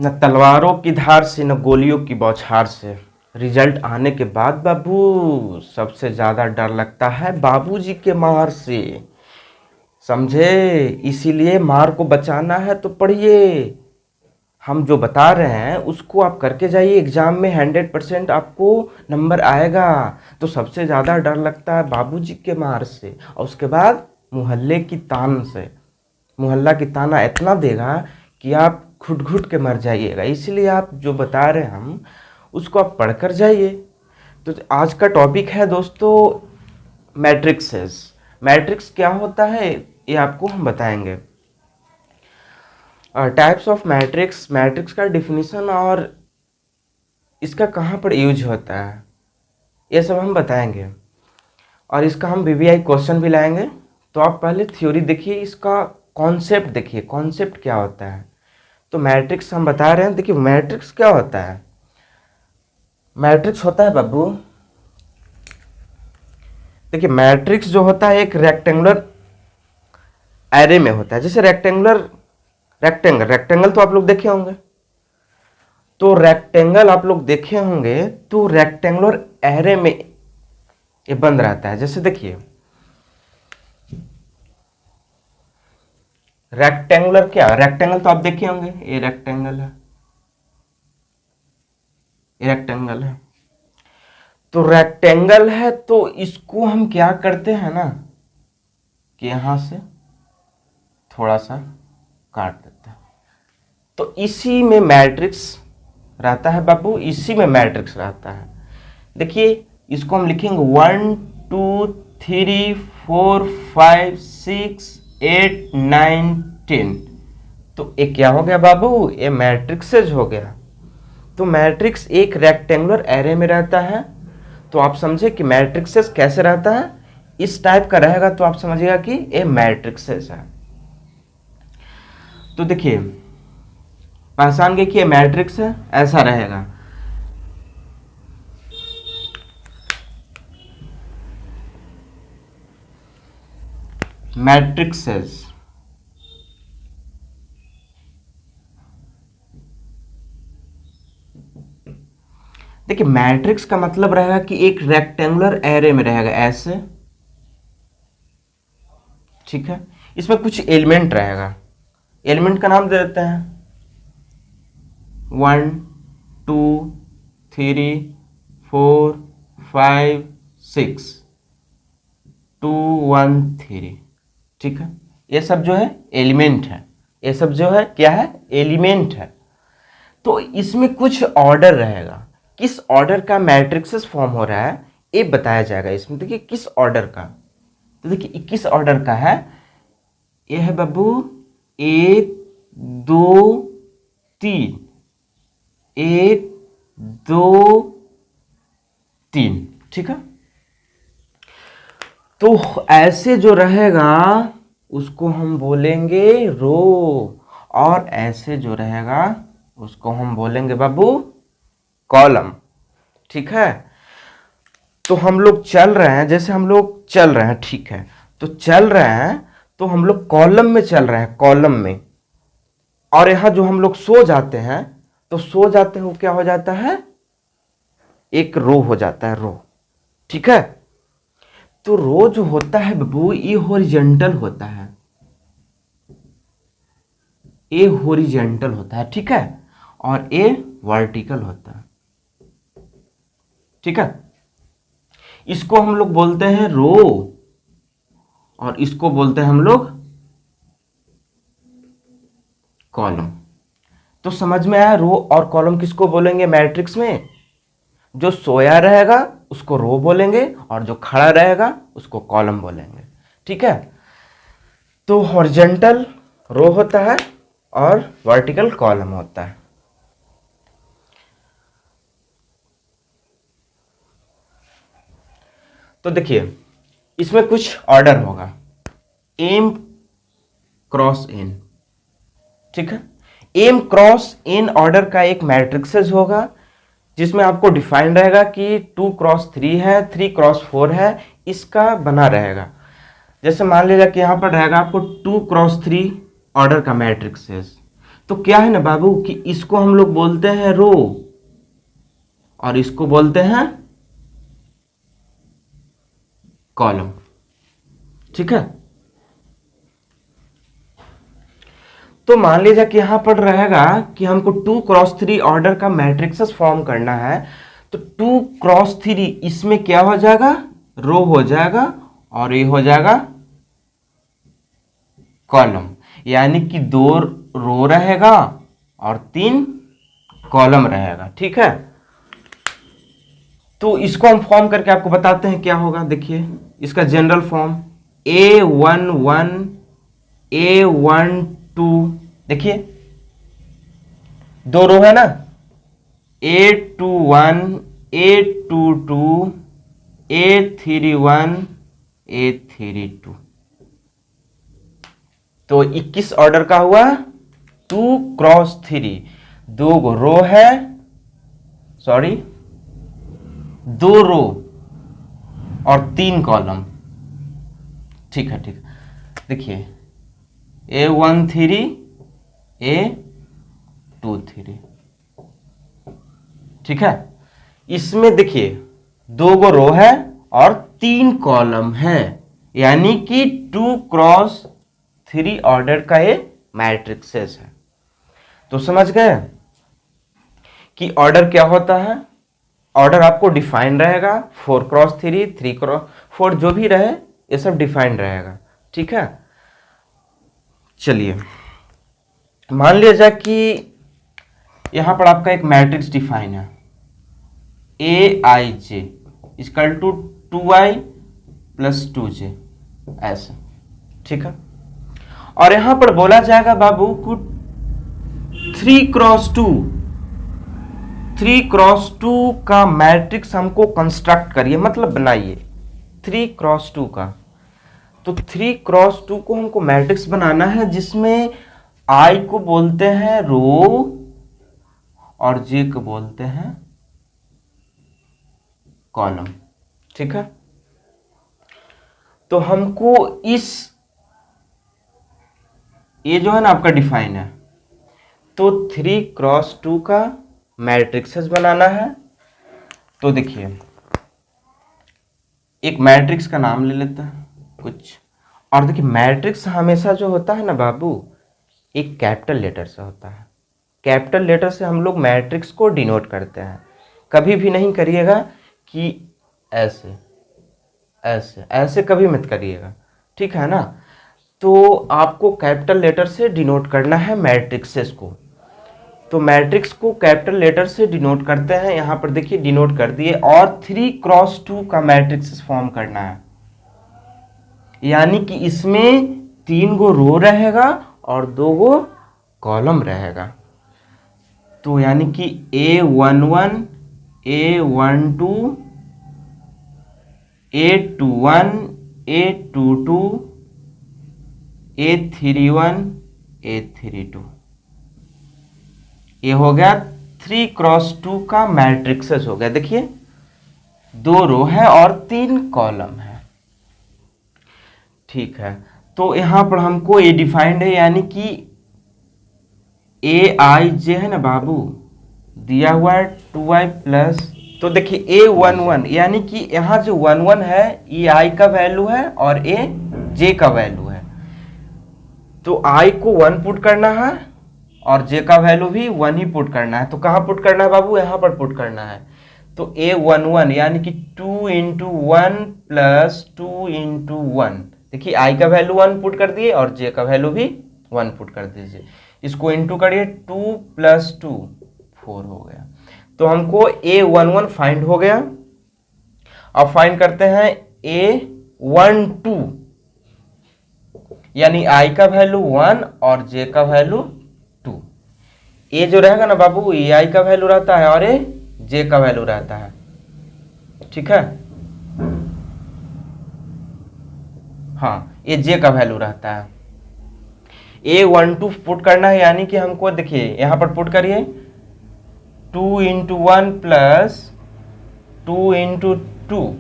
न तलवारों की धार से न गोलियों की बौछार से। रिजल्ट आने के बाद बाबू सबसे ज़्यादा डर लगता है बाबूजी के मार से। समझे? इसीलिए मार को बचाना है तो पढ़िए। हम जो बता रहे हैं उसको आप करके जाइए, एग्जाम में 100% आपको नंबर आएगा। तो सबसे ज़्यादा डर लगता है बाबूजी के मार से, और उसके बाद मोहल्ले की तान से। मोहल्ला की ताना इतना देगा कि आप घुट घुट के मर जाइएगा। इसलिए आप जो बता रहे हैं हम उसको आप पढ़ कर जाइए। तो आज का टॉपिक है दोस्तों मैट्रिक्सेस। मैट्रिक्स क्या होता है ये आपको हम बताएंगे। टाइप्स ऑफ मैट्रिक्स, मैट्रिक्स का डिफिनीशन और इसका कहाँ पर यूज होता है ये सब हम बताएंगे, और इसका हम वीवीआई क्वेश्चन भी लाएंगे। तो आप पहले थ्योरी देखिए, इसका कॉन्सेप्ट देखिए, कॉन्सेप्ट क्या होता है। तो मैट्रिक्स हम बता रहे हैं, देखिए मैट्रिक्स क्या होता है। मैट्रिक्स होता है बाबू, देखिए मैट्रिक्स जो होता है एक रेक्टेंगुलर एरे में होता है। जैसे रेक्टेंगल तो आप लोग देखे होंगे। तो रेक्टेंगल आप लोग देखे होंगे तो रेक्टेंगुलर एरे में ये बंद रहता है। जैसे देखिए रेक्टेंगुलर, क्या रेक्टेंगल तो आप देखे होंगे, ये रेक्टेंगल है, ये रेक्टेंगल है। तो रेक्टेंगल है तो इसको हम क्या करते हैं ना कि यहां से थोड़ा सा काट देते हैं। तो इसी में मैट्रिक्स रहता है बाबू, इसी में मैट्रिक्स रहता है। देखिए इसको हम लिखेंगे 1 2 3 4 5 6 8 9 10। तो ये क्या हो गया बाबू, ये मैट्रिक्सेज हो गया। तो मैट्रिक्स एक रेक्टेंगुलर एरे में रहता है। तो आप समझे कि मैट्रिक्सेस कैसे रहता है, इस टाइप का रहेगा तो आप समझिएगा कि ये मैट्रिक्सेस है। तो देखिए पहचान गए कि ये मैट्रिक्स है, ऐसा रहेगा। मैट्रिक्सेस, देखिए मैट्रिक्स का मतलब रहेगा कि एक रेक्टेंगुलर एरे में रहेगा ऐसे, ठीक है। इसमें कुछ एलिमेंट रहेगा, एलिमेंट का नाम दे देते हैं 1 2 3 4 5 6 2 1 3, ठीक है। ये सब जो है एलिमेंट है, ये सब जो है क्या है, एलिमेंट है। तो इसमें कुछ ऑर्डर रहेगा, किस ऑर्डर का मैट्रिक्सेस फॉर्म हो रहा है ये बताया जाएगा इसमें। देखिए किस ऑर्डर का, तो देखिए किस ऑर्डर का है, ये है बाबू 1 2 3, 1 2 3, ठीक है। तो ऐसे जो रहेगा उसको हम बोलेंगे रो, और ऐसे जो रहेगा उसको हम बोलेंगे बाबू कॉलम, ठीक है। तो हम लोग चल रहे हैं, जैसे हम लोग चल रहे हैं, ठीक है। तो चल रहे हैं तो हम लोग कॉलम में चल रहे हैं, कॉलम में। और यहां जो हम लोग सो जाते हैं, तो सो जाते हैं वो क्या हो जाता है, एक रो हो जाता है, रो, ठीक है। तो रो जो होता है बाबू ये हॉरिजॉन्टल होता है, ये हॉरिजॉन्टल होता है, ठीक है। और ये वर्टिकल होता है, ठीक है। इसको हम लोग बोलते हैं रो, और इसको बोलते हैं हम लोग कॉलम। तो समझ में आया, रो और कॉलम किसको बोलेंगे मैट्रिक्स में। जो सोया रहेगा उसको रो बोलेंगे, और जो खड़ा रहेगा उसको कॉलम बोलेंगे, ठीक है। तो हॉरिजॉन्टल रो होता है और वर्टिकल कॉलम होता है। तो देखिए इसमें कुछ ऑर्डर होगा, एम क्रॉस एन, ठीक है। एम क्रॉस एन ऑर्डर का एक मैट्रिक्सेस होगा, जिसमें आपको डिफाइन रहेगा कि 2 क्रॉस 3 है, 3 क्रॉस 4 है, इसका बना रहेगा। जैसे मान लीजिए कि यहाँ पर रहेगा आपको 2 क्रॉस 3 ऑर्डर का मैट्रिक्सेस, तो क्या है ना बाबू कि इसको हम लोग बोलते हैं रो और इसको बोलते हैं कॉलम। ठीक है, तो मान लीजिए कि यहां पर रहेगा कि हमको 2x3 ऑर्डर का मैट्रिक्स फॉर्म करना है, तो 2x3 इसमें क्या हो जाएगा, रो हो जाएगा और ये हो जाएगा कॉलम, यानी कि 2 रो रहेगा और 3 कॉलम रहेगा। ठीक है, तो इसको हम फॉर्म करके आपको बताते हैं क्या होगा। देखिए इसका जनरल फॉर्म A11 A12, देखिए 2 रो है ना, A21 A22 A31 A32, तो 21 ऑर्डर का हुआ 2x3, 2 रो है, सॉरी 2 रो और 3 कॉलम। ठीक है, ठीक है, देखिए A13 A23, ठीक है, इसमें देखिए 2 रो है और 3 कॉलम है, यानी कि 2x3 ऑर्डर का ये मैट्रिक्सेस है। तो समझ गए कि ऑर्डर क्या होता है। ऑर्डर आपको डिफाइन रहेगा, 4x3 3x4 जो भी रहे ये सब डिफाइंड रहेगा। ठीक है, चलिए मान लिया जाए कि यहां पर आपका एक मैट्रिक्स डिफाइन है AIJ equal to 2I plus 2J ऐसे। ठीक है, और यहां पर बोला जाएगा बाबू को 3x2 का मैट्रिक्स हमको कंस्ट्रक्ट करिए, मतलब बनाइए 3x2 का। तो 3x2 को हमको मैट्रिक्स बनाना है जिसमें I को बोलते हैं रो और J को बोलते हैं कॉलम। ठीक है, तो हमको ये जो है ना आपका डिफाइन है, तो 3x2 का मैट्रिक्सेस बनाना है। तो देखिए एक मैट्रिक्स का नाम ले लेते हैं कुछ, और देखिए मैट्रिक्स हमेशा जो होता है ना बाबू एक कैपिटल लेटर से होता है। कैपिटल लेटर से हम लोग मैट्रिक्स को डिनोट करते हैं, कभी भी नहीं करिएगा कि ऐसे ऐसे ऐसे, कभी मत करिएगा। ठीक है ना, तो आपको कैपिटल लेटर से डिनोट करना है मैट्रिक्सेस को। तो मैट्रिक्स को कैपिटल लेटर से डिनोट करते हैं, यहां पर देखिए डिनोट कर दिए, और 3x2 का मैट्रिक्स फॉर्म करना है, यानी कि इसमें 3 रो रहेगा और 2 कॉलम रहेगा। तो यानी कि A11 A12 A21 A22 A31 A32, ये हो गया 3x2 का मैट्रिक्सेस हो गया। देखिए 2 रो है और 3 कॉलम है। ठीक है, तो यहां पर हमको ये डिफाइंड है, यानी कि AIJ है ना बाबू, दिया हुआ है 2I प्लस, तो देखिए A11 यानी कि यहां जो 11 है ये I का वैल्यू है और ये J का वैल्यू है। तो I को 1 पुट करना है और J का वैल्यू भी 1 ही पुट करना है। तो कहाँ पुट करना है बाबू, यहाँ पर पुट करना है। तो A11 यानी कि 2 इंटू 1 प्लस 2 इंटू 1, देखिए I का वैल्यू 1 पुट कर दिए और J का वैल्यू भी 1 पुट कर दीजिए। इसको इंटू करिए, 2 प्लस 2 4 हो गया। तो हमको A11 फाइंड हो गया। अब फाइंड करते हैं A12, यानी I का वैल्यू 1 और J का वैल्यू 2। A जो रहेगा ना बाबू ये I का वैल्यू रहता है और ये J का वैल्यू रहता है। ठीक है, हाँ ये J का वैल्यू रहता है। A12 पुट करना है, यानी कि हमको देखिए यहां पर पुट करिए 2 इंटू 1 प्लस 2 इंटू 2,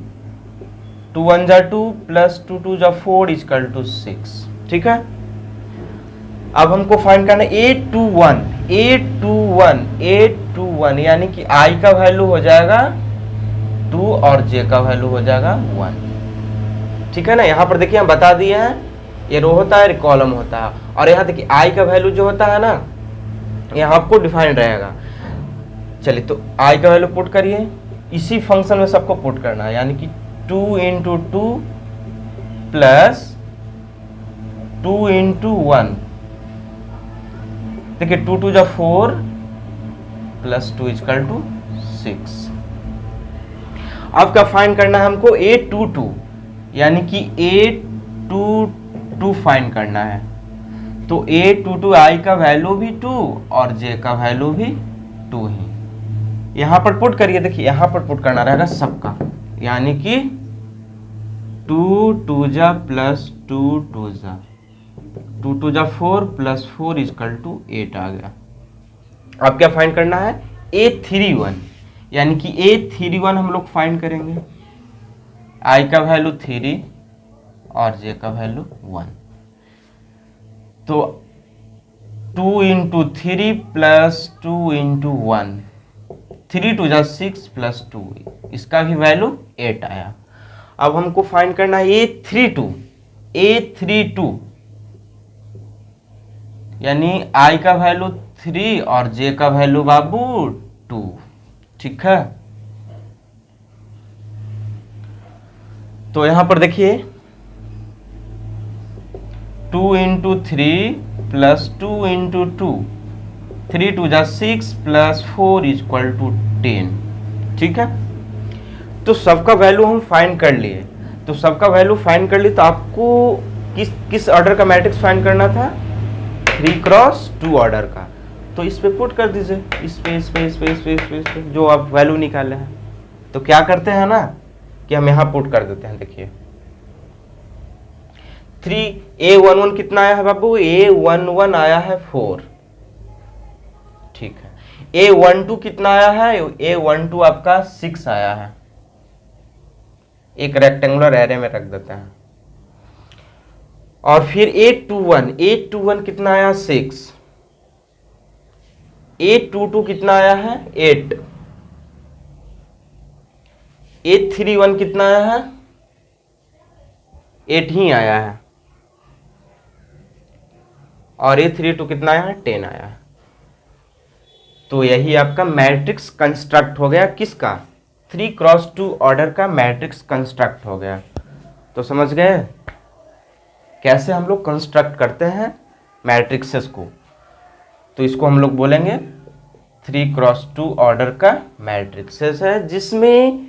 2 1 जा 2 प्लस 2 2 जा 4 इक्वल टू 6। ठीक है, अब हमको फाइंड करना है A21 यानी कि I का वैल्यू हो जाएगा 2 और J का वैल्यू हो जाएगा 1। ठीक है ना, यहां पर देखिए हम बता दिए हैं, ये रो होता है, कॉलम होता है, और यहां देखिए I का वैल्यू जो होता है ना, यहां आपको डिफाइंड रहेगा। चलिए तो I का वैल्यू पुट करिए, इसी फंक्शन में सबको पुट करना है, यानी कि 2 इंटू 2 प्लस 2 इंटू 1। देखिए 2 2 जा 4 प्लस 2 इजकल टू 6। अब क्या फाइंड करना है हमको, A22 यानी कि A22 फाइंड करना है। तो A22 I का वैल्यू भी 2 और J का वैल्यू भी 2 ही। यहां पर पुट करिए, देखिए यहां पर पुट करना रहेगा सबका, यानी कि 2 2 जा प्लस 2 2 जा 2 2 जा 4 प्लस 4 इजकल टू 8 आ गया। अब क्या फाइंड करना है, A31 यानी कि A31 हम लोग फाइंड करेंगे। I का वैल्यू 3 और J का वैल्यू 1। तो 2 इंटू 3 प्लस 2 इंटू 1, 3 2 जा 6 प्लस 2, इसका भी वैल्यू 8 आया। अब हमको फाइंड करना है A32 यानी I का वैल्यू 3 और J का वैल्यू बाबू 2। ठीक है, तो यहां पर देखिए 2 इंटू 3 प्लस 2 इंटू 2, 3 2 जा 6 प्लस 4 इक्वल टू 10। ठीक है, तो सबका वैल्यू हम फाइंड कर लिए। तो सबका वैल्यू फाइंड कर लिए, तो आपको किस ऑर्डर का मैट्रिक्स फाइंड करना था, 3x2 ऑर्डर का। तो इस पे पुट कर दीजिए, इस पे जो आप वैल्यू निकाले हैं। तो क्या करते हैं ना कि हम यहां पुट कर देते हैं। देखिए 3A11 कितना आया है बाबू, A11 आया है 4। ठीक है, A12 कितना आया है, A12 आपका 6 आया है। एक रेक्टेंगुलर एरे में रख देते हैं। और फिर A21 कितना आया, 6। A22 कितना आया है, 8। A31 कितना आया है, 8 ही आया है। और A32 कितना आया है, 10 आया है। तो यही आपका मैट्रिक्स कंस्ट्रक्ट हो गया, किसका, 3x2 ऑर्डर का मैट्रिक्स कंस्ट्रक्ट हो गया। तो समझ गए कैसे हम लोग कंस्ट्रक्ट करते हैं मैट्रिक्सेस को। तो इसको हम लोग बोलेंगे 3x2 ऑर्डर का मैट्रिक्सेस है, जिसमें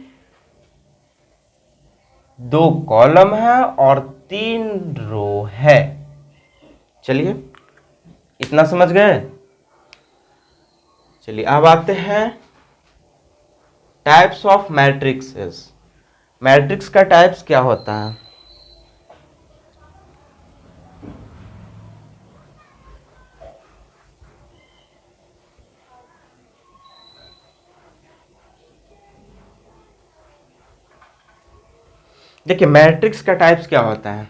2 कॉलम है और 3 रो है। चलिए इतना समझ गए। चलिए अब आते हैं टाइप्स ऑफ मैट्रिक्सेस। मैट्रिक्स का टाइप्स क्या होता है, देखिए मैट्रिक्स का टाइप्स क्या होता है,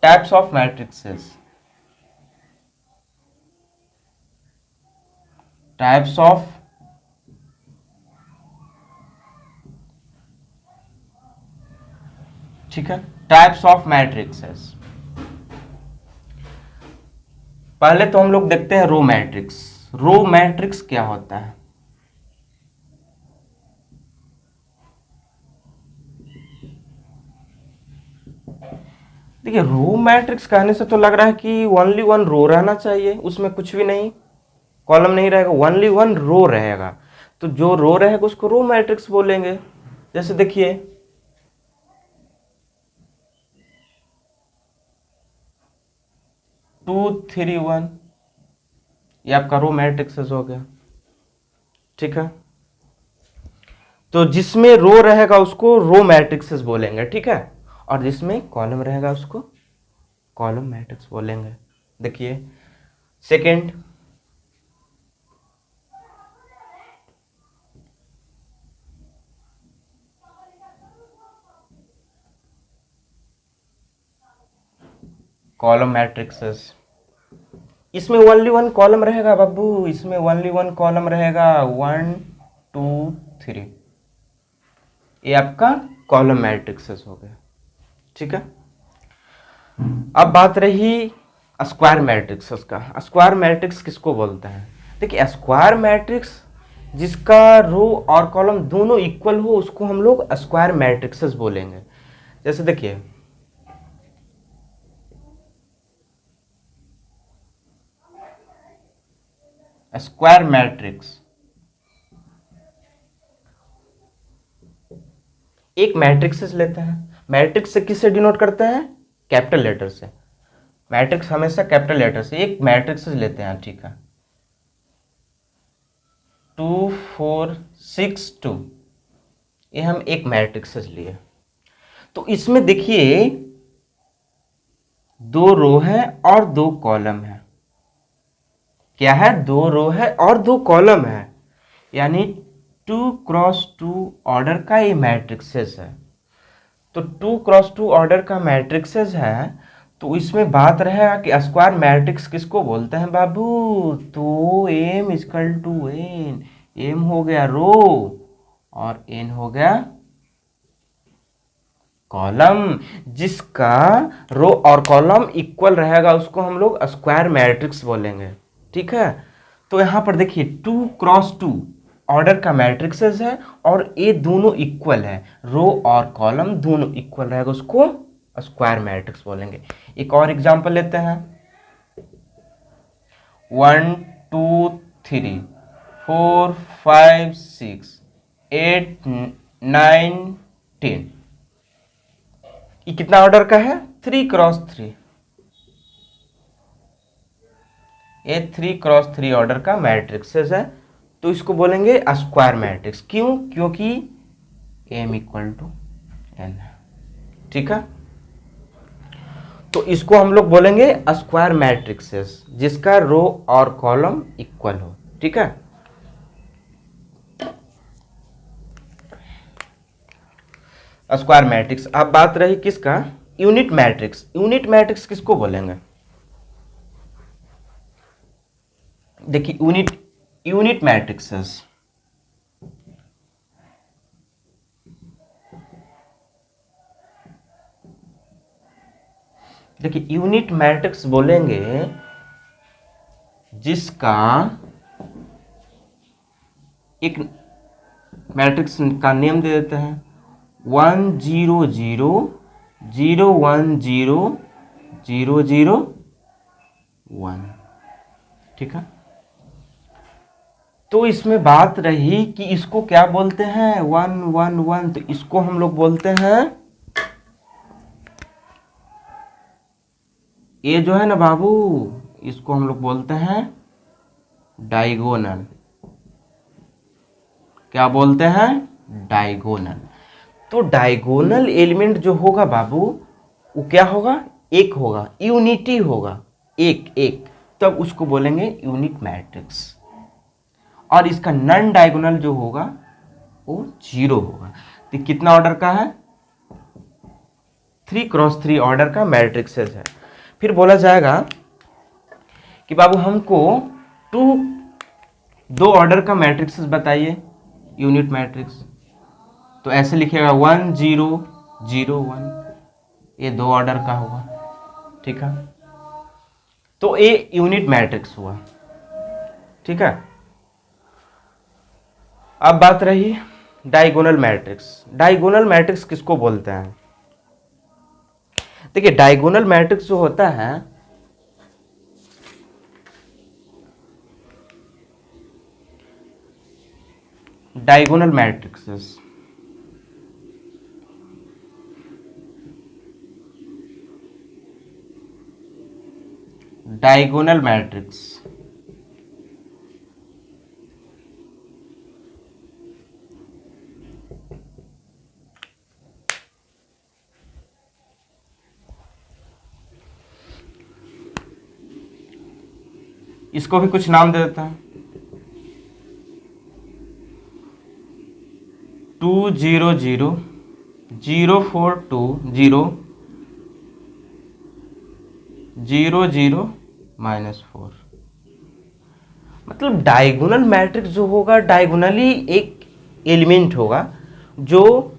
types of matrixes, types of ठीक है, टाइप्स ऑफ मैट्रिक्सेस। पहले तो हम लोग देखते हैं रो मैट्रिक्स। रो मैट्रिक्स क्या होता है, देखिए रो मैट्रिक्स कहने से तो लग रहा है कि ओनली वन रो रहना चाहिए, उसमें कुछ भी नहीं, कॉलम नहीं रहेगा, ओनली वन रो रहेगा। तो जो रो रहेगा उसको रो मैट्रिक्स बोलेंगे। जैसे देखिए 2 3 1, ये आपका रो मैट्रिक्स हो गया। ठीक है, तो जिसमें रो रहेगा उसको रो मैट्रिक्सेस बोलेंगे। ठीक है, और जिसमें कॉलम रहेगा उसको कॉलम मैट्रिक्स बोलेंगे। देखिए सेकंड, कॉलम मैट्रिक्सेस। इसमें ओनली वन कॉलम रहेगा बाबू, इसमें ओनली वन कॉलम रहेगा, 1 2 3। ये आपका कॉलम मैट्रिक्सेस हो गया, ठीक है। अब बात रही स्क्वायर मैट्रिक्स का। स्क्वायर मैट्रिक्स किसको बोलते हैं? देखिए स्क्वायर मैट्रिक्स जिसका रो और कॉलम दोनों इक्वल हो उसको हम लोग स्क्वायर मैट्रिक्सेस बोलेंगे। जैसे देखिए स्क्वायर मैट्रिक्स, एक मैट्रिक्सेस लेते हैं। मैट्रिक्स से किससे डिनोट करते हैं? कैपिटल लेटर से। मैट्रिक्स हमेशा कैपिटल लेटर से। एक मैट्रिक्सेस लेते हैं, ठीक है, 2 4 6 2, ये हम एक मैट्रिक्सेस लिए। तो इसमें देखिए 2 रो है और 2 कॉलम है। क्या है? 2 रो है और 2 कॉलम है, यानी 2 क्रॉस 2 ऑर्डर का ये मैट्रिक्सेस है। तो 2 क्रॉस 2 ऑर्डर का मैट्रिक्सेस है, तो इसमें बात रहेगा कि स्क्वायर मैट्रिक्स किसको बोलते हैं बाबू? तो M equal to N, M हो गया रो और एन हो गया कॉलम। जिसका रो और कॉलम इक्वल रहेगा उसको हम लोग स्क्वायर मैट्रिक्स बोलेंगे, ठीक है। तो यहां पर देखिए 2 क्रॉस 2 ऑर्डर का मैट्रिक्सेस है और ये दोनों इक्वल है, रो और कॉलम दोनों इक्वल रहेगा, उसको स्क्वायर मैट्रिक्स बोलेंगे। एक और एग्जांपल लेते हैं, 1 2 3 4 5 6 8 9 10, ये कितना ऑर्डर का है? 3 क्रॉस 3, ये 3 क्रॉस 3 ऑर्डर का मैट्रिक्सेस है, तो इसको बोलेंगे स्क्वायर मैट्रिक्स। क्यों? क्योंकि m इक्वल टू n है, ठीक है। तो इसको हम लोग बोलेंगे स्क्वायर मैट्रिक्सेस जिसका रो और कॉलम इक्वल हो, ठीक है। Square matrix. अब बात रही किसका? Unit matrix. यूनिट मैट्रिक्स किसको बोलेंगे? देखिए यूनिट मैट्रिक्सेस, देखिए यूनिट मैट्रिक्स बोलेंगे जिसका एक मैट्रिक्स का नेम दे देते हैं 1 0 0 0 1 0 0 0 1, ठीक है। तो इसमें बात रही कि इसको क्या बोलते हैं? 1 1 1, तो इसको हम लोग बोलते हैं, ये जो है ना बाबू, इसको हम लोग बोलते हैं डायगोनल। क्या बोलते हैं? डायगोनल। तो डायगोनल एलिमेंट जो होगा बाबू वो क्या होगा? एक होगा, यूनिटी होगा, एक एक, तब उसको बोलेंगे यूनिट मैट्रिक्स। और इसका नॉन डायगोनल जो होगा वो 0 होगा। तो कितना ऑर्डर का है? 3 क्रॉस 3 ऑर्डर का मैट्रिक्सेस है। फिर बोला जाएगा कि बाबू हमको 2 ऑर्डर का मैट्रिक्सेस बताइए, यूनिट मैट्रिक्स। तो ऐसे लिखिएगा 1 0 0 1, ये 2 ऑर्डर का होगा, ठीक है। तो ये यूनिट मैट्रिक्स हुआ, ठीक है। अब बात रही डायगोनल मैट्रिक्स। डायगोनल मैट्रिक्स किसको बोलते हैं? देखिए डायगोनल मैट्रिक्स जो होता है डायगोनल मैट्रिक्सेस, डायगोनल मैट्रिक्स इसको भी कुछ नाम दे देता है, 2 0 0 0 4 2 0 0 0 -4। मतलब डायगोनल मैट्रिक्स जो होगा, डायगोनली एक एलिमेंट होगा जो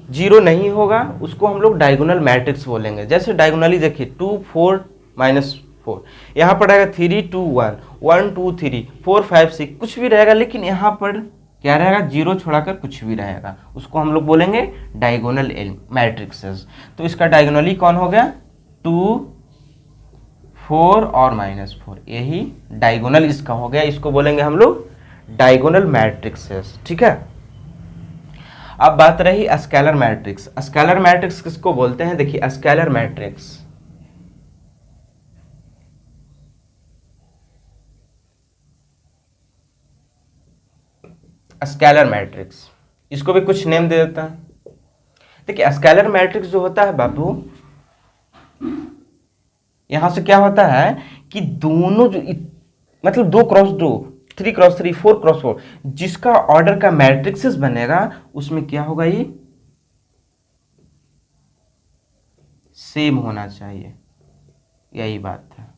जीरो नहीं होगा, उसको हम लोग डायगोनल मैट्रिक्स बोलेंगे। जैसे डायगोनली देखिए 2 4 -4, यहाँ पर रहेगा 3 2 1 1 2 3 4 5 6, कुछ भी रहेगा, लेकिन यहाँ पर क्या रहेगा, जीरो छोड़ाकर कुछ भी रहेगा, उसको हम लोग बोलेंगे डायगोनल मैट्रिक्सेस। तो इसका डायगोनली कौन हो गया, 2 4 और -4, यही डायगोनल इसका हो गया, इसको बोलेंगे हम लोग डायगोनल मैट्रिक्सेस। ठीक है। अब बात रही स्केलर मैट्रिक्स। स्केलर मैट्रिक्स किसको बोलते हैं, देखिए स्केलर मैट्रिक्स, स्केलर मैट्रिक्स, इसको भी कुछ नेम दे देता है। देखिए स्केलर मैट्रिक्स जो होता है बाबू, यहां से क्या होता है कि दोनों जो मतलब 2x2 3x3 4x4 जिसका ऑर्डर का मैट्रिक्सेस बनेगा, उसमें क्या होगा, ये सेम होना चाहिए, यही बात है।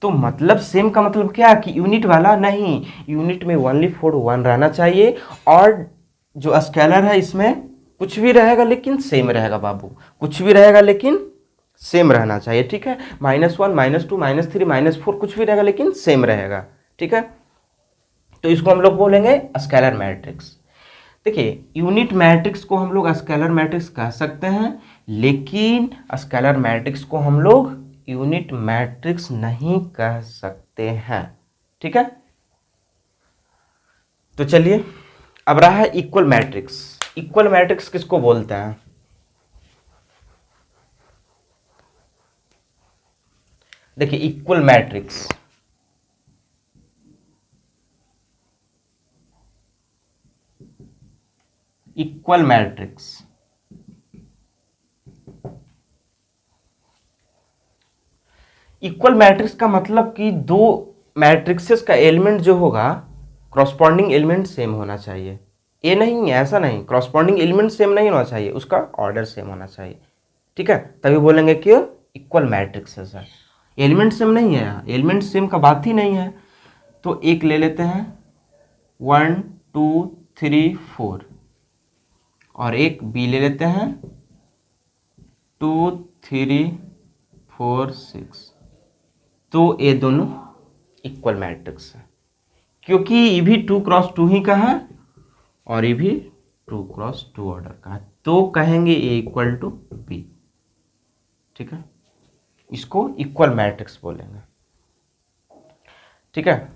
तो मतलब सेम का मतलब क्या कि यूनिट वाला नहीं, यूनिट में ओनली फॉर 1 रहना चाहिए, और जो स्केलर है इसमें कुछ भी रहेगा लेकिन सेम रहेगा बाबू, कुछ भी रहेगा लेकिन सेम रहना चाहिए। ठीक है। -1 -2 -3 -4 कुछ भी रहेगा लेकिन सेम रहेगा। ठीक है। तो इसको हम लोग बोलेंगे स्केलर मैट्रिक्स। देखिए यूनिट मैट्रिक्स को हम लोग स्केलर मैट्रिक्स कह सकते हैं, लेकिन स्केलर मैट्रिक्स को हम लोग यूनिट मैट्रिक्स नहीं कह सकते हैं। ठीक है। तो चलिए अब रहा है इक्वल मैट्रिक्स। इक्वल मैट्रिक्स किसको बोलते हैं, देखिए equal matrix, equal matrix equal matrix का मतलब कि दो मैट्रिक्सेस का एलिमेंट जो होगा, क्रॉसपॉन्डिंग एलिमेंट सेम होना चाहिए। ये नहीं है, ऐसा नहीं, क्रॉसपॉन्डिंग एलिमेंट सेम नहीं होना चाहिए, उसका ऑर्डर सेम होना चाहिए। ठीक है। तभी बोलेंगे कि इक्वल मैट्रिक्सेस है। एलिमेंट सेम नहीं है, एलिमेंट सेम का बात ही नहीं है। तो एक ले लेते हैं 1 2 3 4, और एक बी ले लेते हैं 2 3 4 6। तो ये दोनों इक्वल मैट्रिक्स है, क्योंकि ये भी 2x2 ही का है और ये भी 2x2 ऑर्डर का है, तो कहेंगे ए इक्वल टू बी। ठीक है। इसको इक्वल मैट्रिक्स बोलेंगे। ठीक है।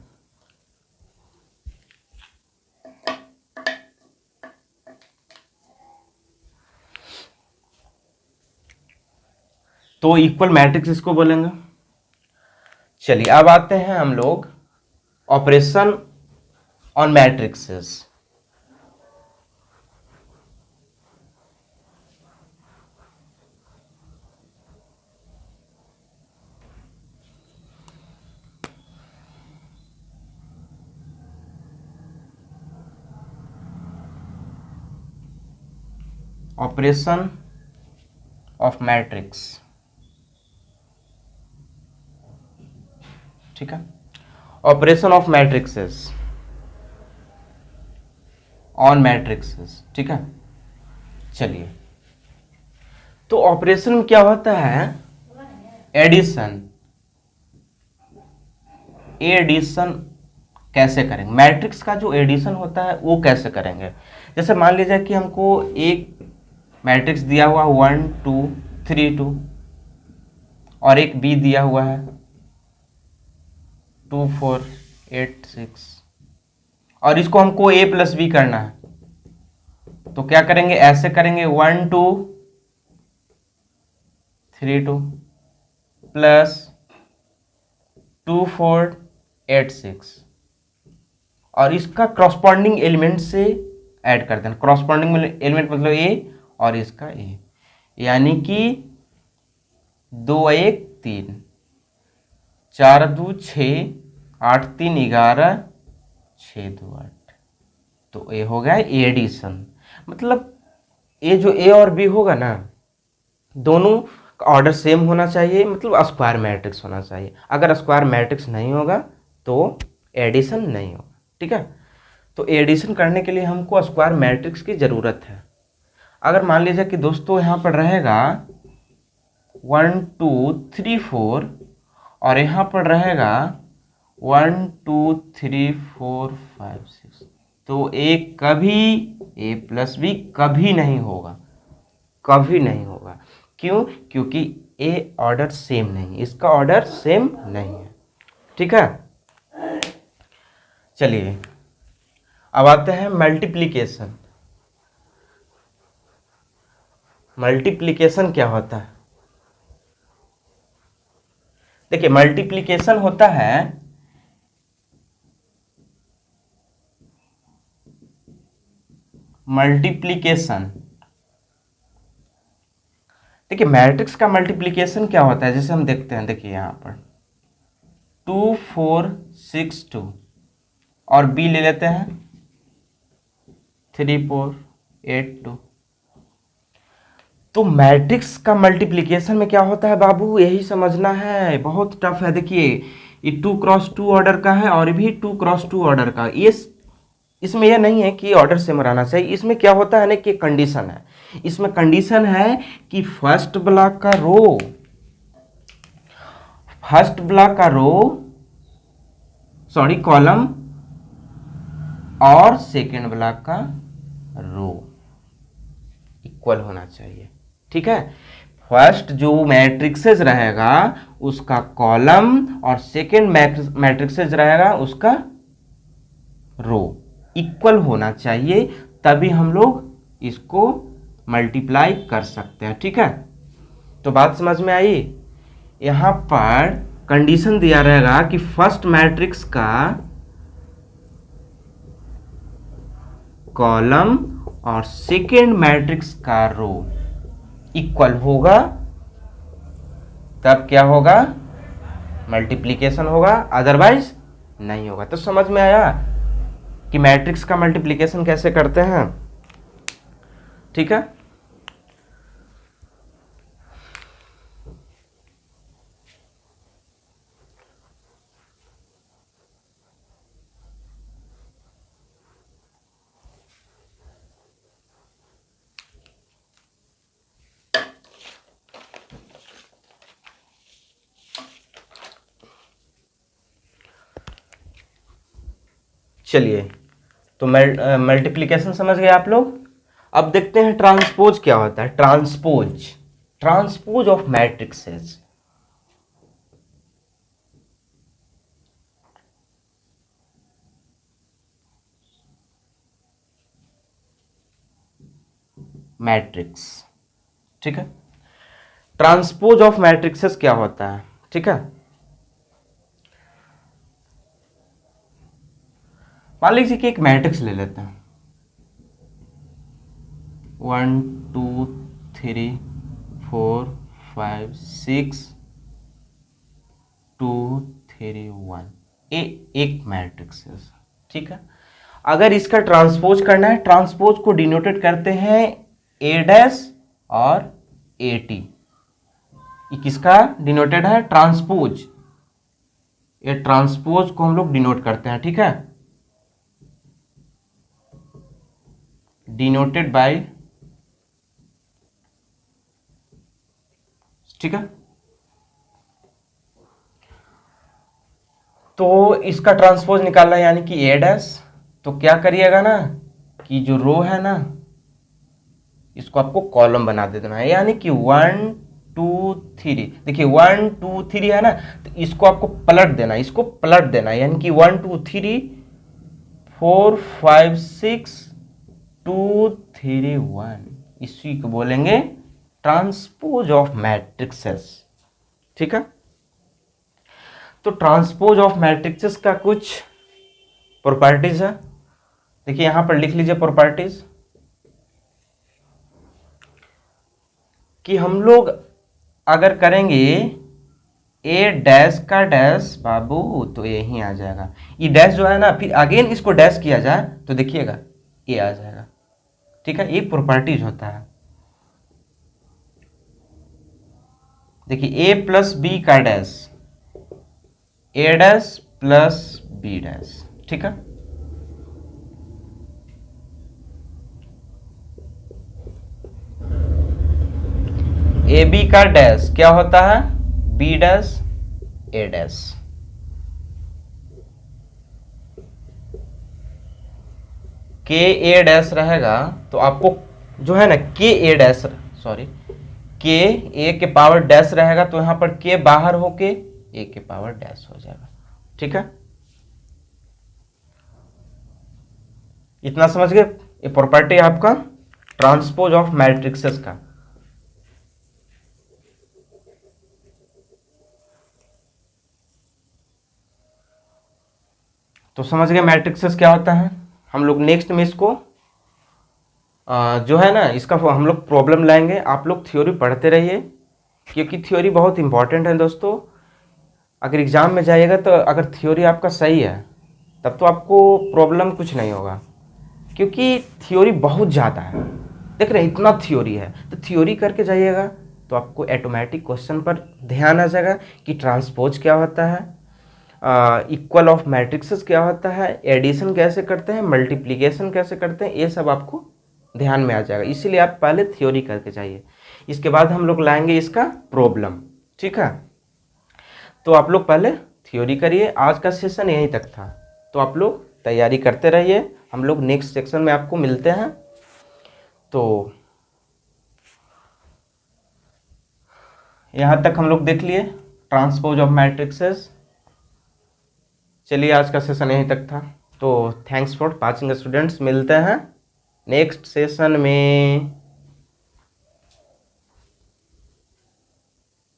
तो इक्वल मैट्रिक्स इसको बोलेंगे। चलिए अब आते हैं हम लोग operation on matrixes. Operation of matrix. ठीक है। Operation of matrixes on matrixes. ठीक है। चलिए, तो ऑपरेशन में क्या होता है, एडिशन। एडिशन कैसे करेंगे, मैट्रिक्स का जो एडिशन होता है वो कैसे करेंगे। जैसे मान लीजिए कि हमको एक मैट्रिक्स दिया हुआ 1 2 3 2 और एक बी दिया हुआ है 2 4 8 6, और इसको हमको a प्लस बी करना है। तो क्या करेंगे, ऐसे करेंगे 1 2 3 2 प्लस 2 4 8 6, और इसका क्रॉसपॉन्डिंग एलिमेंट से ऐड कर देना। क्रॉसपॉन्डिंग एलिमेंट मतलब a और इसका a, यानी कि 2 1 3 4 2 6 8 3 11 6 2 8। तो ये हो गया एडिशन। मतलब ये जो a और b होगा ना, दोनों ऑर्डर सेम होना चाहिए, मतलब स्क्वायर मैट्रिक्स होना चाहिए। अगर स्क्वायर मैट्रिक्स नहीं होगा तो एडिशन नहीं होगा, ठीक है। तो एडिशन करने के लिए हमको स्क्वायर मैट्रिक्स की ज़रूरत है। अगर मान लीजिए कि दोस्तों यहाँ पर रहेगा 1 2 3 4 और यहाँ पर रहेगा 1 2 3 4 5 6, तो ए कभी ए प्लस बी कभी नहीं होगा, कभी नहीं होगा। क्यों? क्योंकि ए ऑर्डर सेम नहीं, इसका ऑर्डर सेम नहीं है, ठीक है। चलिए अब आते हैं मल्टीप्लिकेशन। मल्टीप्लिकेशन क्या होता है? देखिए मल्टीप्लिकेशन होता है मल्टीप्लिकेशन, देखिए मैट्रिक्स का मल्टीप्लिकेशन क्या होता है, जैसे हम देखते हैं, देखिए यहाँ पर 2 4 6 2 और बी ले लेते हैं 3 4 8 2। तो मैट्रिक्स का मल्टीप्लिकेशन में क्या होता है बाबू, यही समझना है, बहुत टफ है। देखिए ये 2 क्रॉस 2 ऑर्डर का है और भी 2 क्रॉस 2 ऑर्डर का। ये इसमें यह नहीं है कि ऑर्डर सेम रहना चाहिए, इसमें क्या होता है ना कि कंडीशन है, इसमें कंडीशन है कि फर्स्ट ब्लॉक का रो, फर्स्ट ब्लॉक का रो सॉरी कॉलम और सेकेंड ब्लॉक का रो इक्वल होना चाहिए, ठीक है। फर्स्ट जो मैट्रिक्सेस रहेगा उसका कॉलम और सेकेंड मैट्रिक्सेस रहेगा उसका रो इक्वल होना चाहिए, तभी हम लोग इसको मल्टीप्लाई कर सकते हैं, ठीक है। तो बात समझ में आई। यहाँ पर कंडीशन दिया रहेगा कि फर्स्ट मैट्रिक्स का कॉलम और सेकेंड मैट्रिक्स का रो इक्वल होगा, तब क्या होगा, मल्टीप्लिकेशन होगा, अदरवाइज नहीं होगा। तो समझ में आया कि मैट्रिक्स का मल्टीप्लिकेशन कैसे करते हैं, ठीक है। चलिए तो मल्टीप्लिकेशन समझ गए आप लोग। अब देखते हैं ट्रांसपोज क्या होता है। Transpose, transpose of matrixes. Matrix, ठीक है। ट्रांसपोज ऑफ मैट्रिक्सेस क्या होता है, ठीक है। मान लीजिए कि एक मैट्रिक्स ले लेते हैं 1 2 3 4 5 6 2 3 1, ये एक मैट्रिक्स है, ठीक है। अगर इसका ट्रांसपोज करना है, ट्रांसपोज को डिनोटेड करते हैं ए डैश और ए टी। ये किसका डिनोटेड है, ट्रांसपोज, ये ट्रांसपोज को हम लोग डिनोट करते हैं, ठीक है, डिनोटेड बाय, ठीक है। तो इसका ट्रांसपोज निकालना है यानी कि ए डैश, तो क्या करिएगा ना कि जो रो है ना इसको आपको कॉलम बना देना है, यानी कि 1 2 3, देखिए 1 2 3 है ना, तो इसको आपको पलट देना, इसको पलट देना, यानी कि 1 2 3 4 5 6 2 3 1, इसी को बोलेंगे ट्रांसपोज ऑफ मैट्रिक्सेस, ठीक है। तो ट्रांसपोज ऑफ मैट्रिक्सेस का कुछ प्रॉपर्टीज है, देखिए यहां पर लिख लीजिए प्रॉपर्टीज, कि हम लोग अगर करेंगे ए डैश का डैश बाबू तो यही आ जाएगा, ये डैश जो है ना, फिर अगेन इसको डैश किया जाए तो देखिएगा ये आ जाएगा, ठीक है। ये प्रॉपर्टीज होता है। देखिए ए प्लस बी का डैश, ए डैश प्लस बी डैश, ठीक है। ए बी का डैश क्या होता है, बी डैश ए डैश। के ए डैश रहेगा तो आपको जो है ना के ए डैश, सॉरी के ए के पावर डैश रहेगा तो यहां पर के बाहर होके ए के पावर डैश हो जाएगा, ठीक है। इतना समझ गए, ये प्रॉपर्टी है आपका ट्रांसपोज ऑफ मैट्रिक्सेस का। तो समझ गए मैट्रिक्सेस क्या होता है। हम लोग नेक्स्ट में इसको जो है ना इसका हम लोग प्रॉब्लम लाएंगे। आप लोग थ्योरी पढ़ते रहिए क्योंकि थ्योरी बहुत इंपॉर्टेंट है दोस्तों। अगर एग्जाम में जाइएगा तो अगर थ्योरी आपका सही है तब तो आपको प्रॉब्लम कुछ नहीं होगा, क्योंकि थ्योरी बहुत ज़्यादा है। देख रहे हैं इतना थ्योरी है, तो थ्योरी करके जाइएगा तो आपको ऑटोमेटिक क्वेश्चन पर ध्यान आ जाएगा कि ट्रांसपोज क्या होता है, इक्वल ऑफ मैट्रिक्सेस क्या होता है, एडिशन कैसे करते हैं, मल्टीप्लिकेशन कैसे करते हैं, ये सब आपको ध्यान में आ जाएगा। इसीलिए आप पहले थ्योरी करके जाइए, इसके बाद हम लोग लाएंगे इसका प्रॉब्लम, ठीक है। तो आप लोग पहले थ्योरी करिए। आज का सेशन यहीं तक था, तो आप लोग तैयारी करते रहिए। हम लोग नेक्स्ट सेक्शन में आपको मिलते हैं। तो यहाँ तक हम लोग देख लिए ट्रांसपोज ऑफ मैट्रिक्सेस। चलिए आज का सेशन यहीं तक था। तो थैंक्स फॉर वाचिंग स्टूडेंट्स, मिलते हैं नेक्स्ट सेशन में।